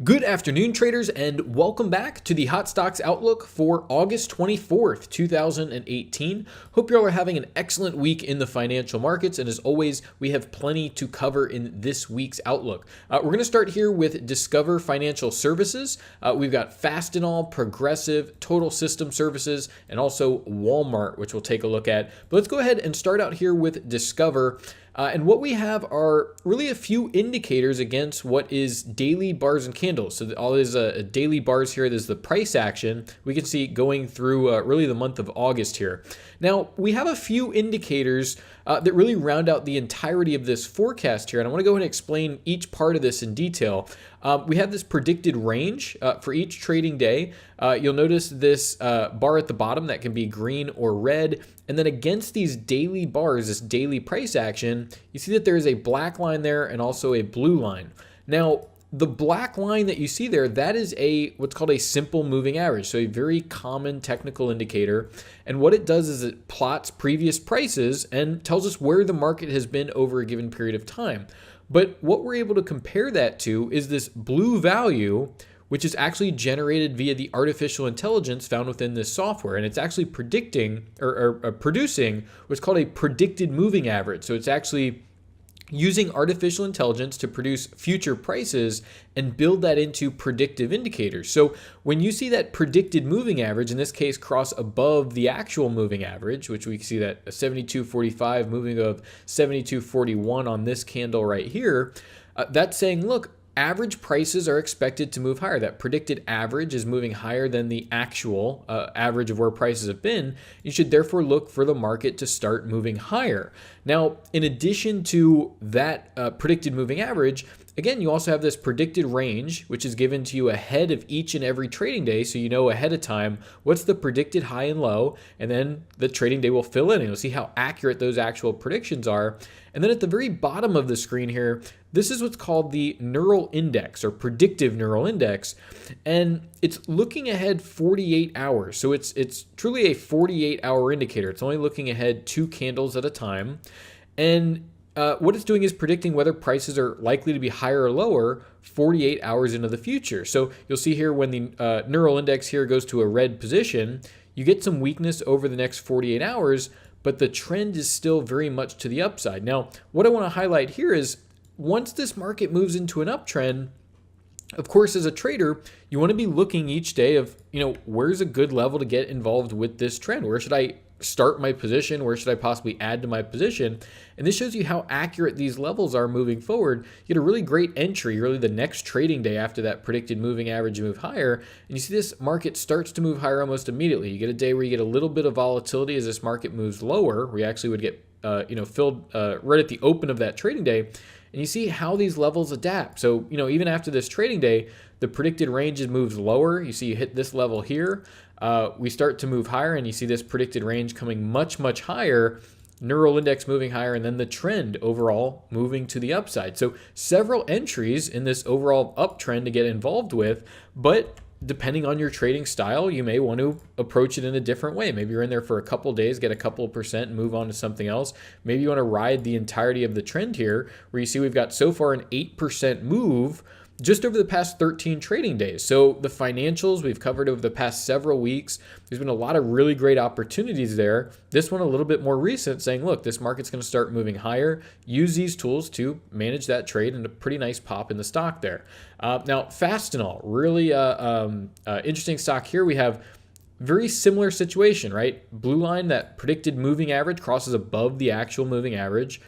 Good afternoon, traders, and welcome back to the Hot Stocks Outlook for August 24th, 2018. Hope you all are having an excellent week in the financial markets, and as always, we have plenty to cover in this week's Outlook. We're going to start here with Discover Financial Services. We've got Fastenal, Progressive, Total System Services, and also Walmart, which we'll take a look at. But let's go ahead and start out here with Discover. And what we have are really a few indicators against what is daily bars and candles. So all is a daily bars here. There's the price action. We can see going through really the month of August here. Now, we have a few indicators that really round out the entirety of this forecast here. And I want to go ahead and explain each part of this in detail. We have this predicted range for each trading day. You'll notice this bar at the bottom that can be green or red. And then against these daily bars, this daily price action, you see that there is a black line there and also a blue line. Now, the black line that you see there, that is what's called a simple moving average. So a very common technical indicator. And what it does is it plots previous prices and tells us where the market has been over a given period of time. But what we're able to compare that to is this blue value, which is actually generated via the artificial intelligence found within this software. And it's actually predicting or producing what's called a predicted moving average. So it's actually using artificial intelligence to produce future prices and build that into predictive indicators. So when you see that predicted moving average, in this case, cross above the actual moving average, which we see that 72.45 moving of 72.41 on this candle right here, that's saying, look, average prices are expected to move higher. That predicted average is moving higher than the actual average of where prices have been. You should therefore look for the market to start moving higher. Now, in addition to that predicted moving average, again, you also have this predicted range, which is given to you ahead of each and every trading day. So you know ahead of time what's the predicted high and low, and then the trading day will fill in and you'll see how accurate those actual predictions are. And then at the very bottom of the screen here, this is what's called the neural index or predictive neural index. And it's looking ahead 48 hours. So it's truly a 48-hour indicator. It's only looking ahead 2 candles at a time. And what it's doing is predicting whether prices are likely to be higher or lower 48 hours into the future. So you'll see here when the neural index here goes to a red position, you get some weakness over the next 48 hours, but the trend is still very much to the upside. Now, what I want to highlight here is once this market moves into an uptrend, of course, as a trader, you want to be looking each day of, where's a good level to get involved with this trend? Where should I start my position? Where should I possibly add to my position? And this shows you how accurate these levels are moving forward. You get a really great entry, really the next trading day after that predicted moving average move higher. And you see this market starts to move higher almost immediately. You get a day where you get a little bit of volatility as this market moves lower. We actually would get filled right at the open of that trading day. And you see how these levels adapt. So, even after this trading day, the predicted range moves lower. You see you hit this level here. We start to move higher, and you see this predicted range coming much, much higher, neural index moving higher, and then the trend overall moving to the upside. So several entries in this overall uptrend to get involved with, but depending on your trading style, you may want to approach it in a different way. Maybe you're in there for a couple of days, get a couple of percent, and move on to something else. Maybe you want to ride the entirety of the trend here, where you see we've got so far an 8% move just over the past 13 trading days. So the financials we've covered over the past several weeks, there's been a lot of really great opportunities there. This one a little bit more recent, saying, look, this market's going to start moving higher. Use these tools to manage that trade, and a pretty nice pop in the stock there. Now, Fastenal, really interesting stock here. We have very similar situation, right? Blue line, that predicted moving average crosses above the actual moving average.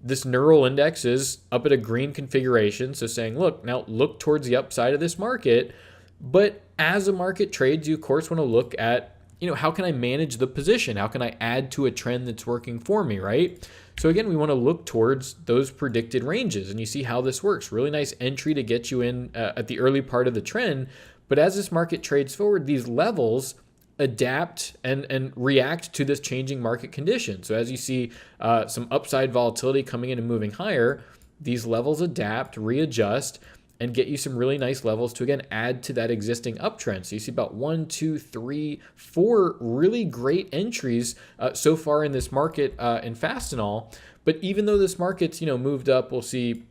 This neural index is up at a green configuration. So saying, look, now look towards the upside of this market. But as a market trades, you of course want to look at, how can I manage the position? How can I add to a trend that's working for me, right? So again, we want to look towards those predicted ranges, and you see how this works. Really nice entry to get you in at the early part of the trend. But as this market trades forward, these levels adapt and react to this changing market condition. So as you see some upside volatility coming in and moving higher, these levels adapt, readjust, and get you some really nice levels to, again, add to that existing uptrend. So you see about 1, 2, 3, 4 really great entries so far in this market in Fastenal. But even though this market's moved up, we'll see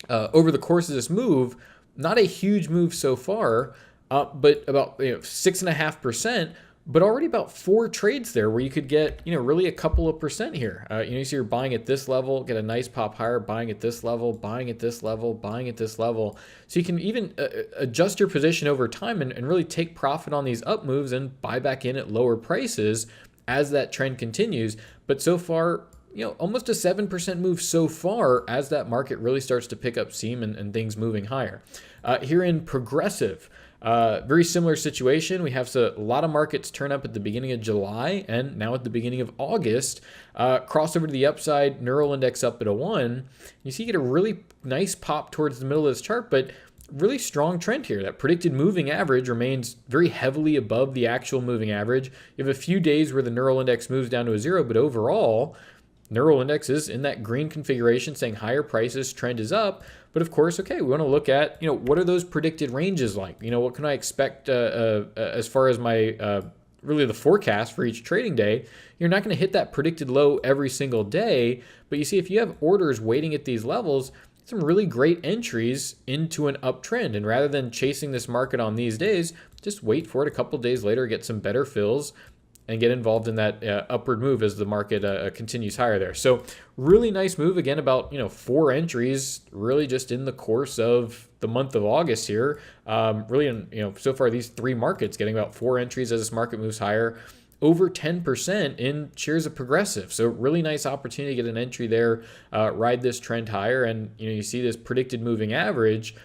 over the course of this move, not a huge move so far, but about 6.5%. But already about 4 trades there where you could get, really a couple of percent here. You see you're buying at this level, get a nice pop higher, buying at this level, buying at this level, buying at this level. So you can even adjust your position over time and really take profit on these up moves and buy back in at lower prices as that trend continues. But so far, almost a 7% move so far as that market really starts to pick up steam and things moving higher. Here in Progressive, very similar situation. We have a lot of markets turn up at the beginning of July and now at the beginning of August. Cross over to the upside, neural index up at a 1. You see you get a really nice pop towards the middle of this chart, but really strong trend here. That predicted moving average remains very heavily above the actual moving average. You have a few days where the neural index moves down to a 0, but overall, neural index is in that green configuration saying higher prices, trend is up. But of course, okay, we want to look at, what are those predicted ranges like? What can I expect as far as my really the forecast for each trading day? You're not going to hit that predicted low every single day. But you see, if you have orders waiting at these levels, some really great entries into an uptrend. And rather than chasing this market on these days, just wait for it a couple days later, get some better fills, and get involved in that upward move as the market continues higher there. So really nice move, again, about 4 entries really just in the course of the month of August here. Really, so far these 3 markets getting about 4 entries as this market moves higher, over 10% in shares of Progressive. So really nice opportunity to get an entry there, ride this trend higher. And you see this predicted moving average.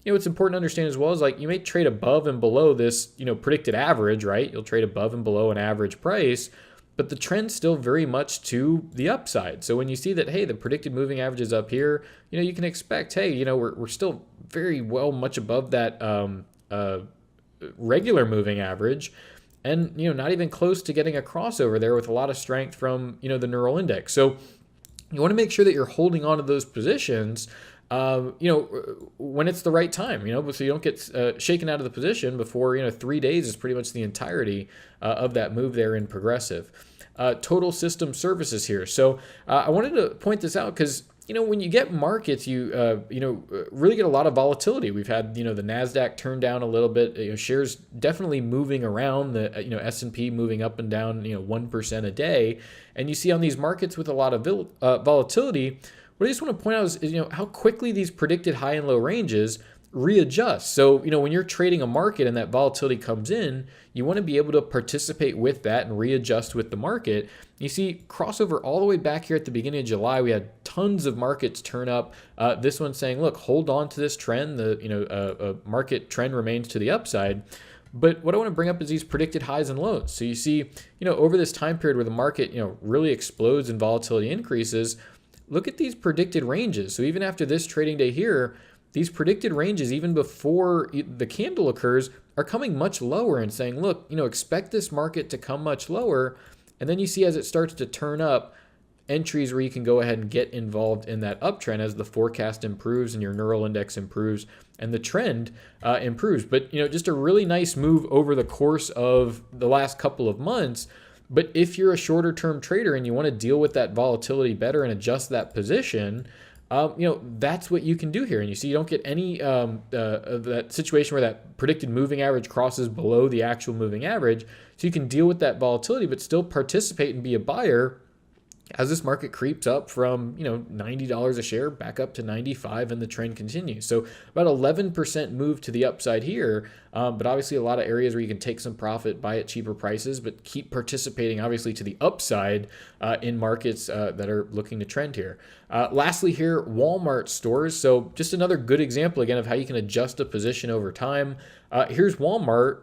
What's important to understand as well is you may trade above and below this, predicted average, right? You'll trade above and below an average price, but the trend's still very much to the upside. So when you see that, hey, the predicted moving average is up here, you can expect, hey, we're still very well much above that regular moving average, and not even close to getting a crossover there with a lot of strength from the neural index. So you want to make sure that you're holding on to those positions when it's the right time, so you don't get shaken out of the position before, 3 days is pretty much the entirety of that move there in Progressive. Total system services here. So I wanted to point this out because, when you get markets, you really get a lot of volatility. We've had, the NASDAQ turn down a little bit, shares definitely moving around, the, S&P moving up and down, 1% a day. And you see on these markets with a lot of volatility, what I just want to point out is how quickly these predicted high and low ranges readjust. So, when you're trading a market and that volatility comes in, you want to be able to participate with that and readjust with the market. You see crossover all the way back here at the beginning of July. We had tons of markets turn up. This one's saying, look, hold on to this trend. The market trend remains to the upside. But what I want to bring up is these predicted highs and lows. So you see, over this time period where the market, really explodes and volatility increases, look at these predicted ranges. So even after this trading day here, these predicted ranges, even before the candle occurs, are coming much lower and saying, look, expect this market to come much lower. And then you see as it starts to turn up, entries where you can go ahead and get involved in that uptrend as the forecast improves and your neural index improves and the trend improves. But, just a really nice move over the course of the last couple of months. But if you're a shorter term trader and you want to deal with that volatility better and adjust that position, that's what you can do here. And you see you don't get any that situation where that predicted moving average crosses below the actual moving average. So you can deal with that volatility, but still participate and be a buyer as this market creeps up from $90 a share back up to 95 and the trend continues. So about 11% move to the upside here, but obviously a lot of areas where you can take some profit, buy at cheaper prices, but keep participating obviously to the upside in markets that are looking to trend here. Lastly here, Walmart stores. So just another good example again of how you can adjust a position over time. Here's Walmart,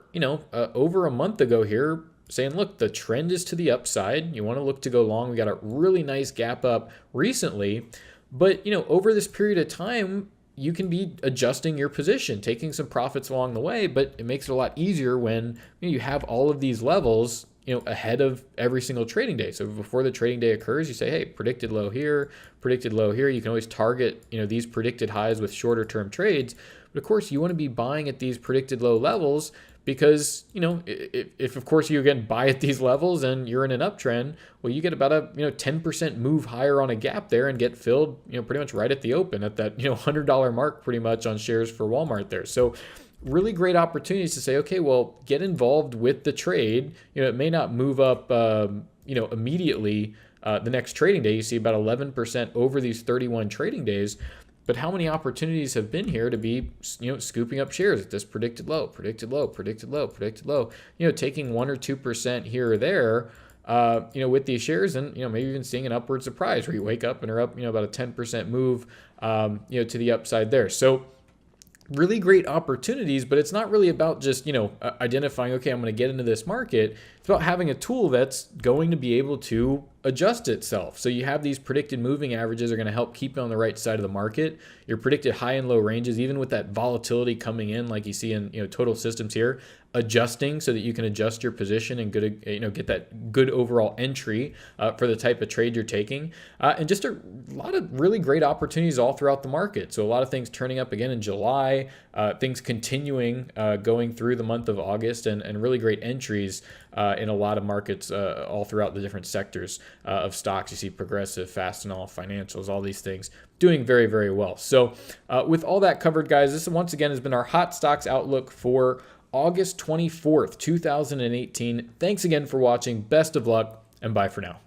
over a month ago here, saying, look, the trend is to the upside. You want to look to go long. We got a really nice gap up recently. But, over this period of time, you can be adjusting your position, taking some profits along the way, but it makes it a lot easier when you have all of these levels, ahead of every single trading day. So before the trading day occurs, you say, hey, predicted low here, predicted low here. You can always target, these predicted highs with shorter term trades. But of course, you want to be buying at these predicted low levels because, if of course you again buy at these levels and you're in an uptrend, well, you get about a 10% move higher on a gap there and get filled pretty much right at the open at that $100 mark pretty much on shares for Walmart there. So really great opportunities to say, okay, well, get involved with the trade. It may not move up immediately the next trading day. You see about 11% over these 31 trading days. But how many opportunities have been here to be, scooping up shares at this predicted low, predicted low, predicted low, predicted low, taking 1 or 2% here or there, with these shares, and, maybe even seeing an upward surprise where you wake up and are up, about a 10% move, to the upside there. So really great opportunities, but it's not really about just, identifying, okay, I'm going to get into this market. It's about having a tool that's going to be able to adjust itself. So you have these predicted moving averages are going to help keep you on the right side of the market. Your predicted high and low ranges, even with that volatility coming in, like you see in total systems here, adjusting so that you can adjust your position and get that good overall entry for the type of trade you're taking, and just a lot of really great opportunities all throughout the market. So a lot of things turning up again in July, things continuing going through the month of August, and really great entries in a lot of markets all throughout the different sectors of stocks. You see Progressive, Fastenal, financials, all these things doing very, very well. So with all that covered, guys, this once again has been our Hot Stocks Outlook for August 24th, 2018. Thanks again for watching. Best of luck, and bye for now.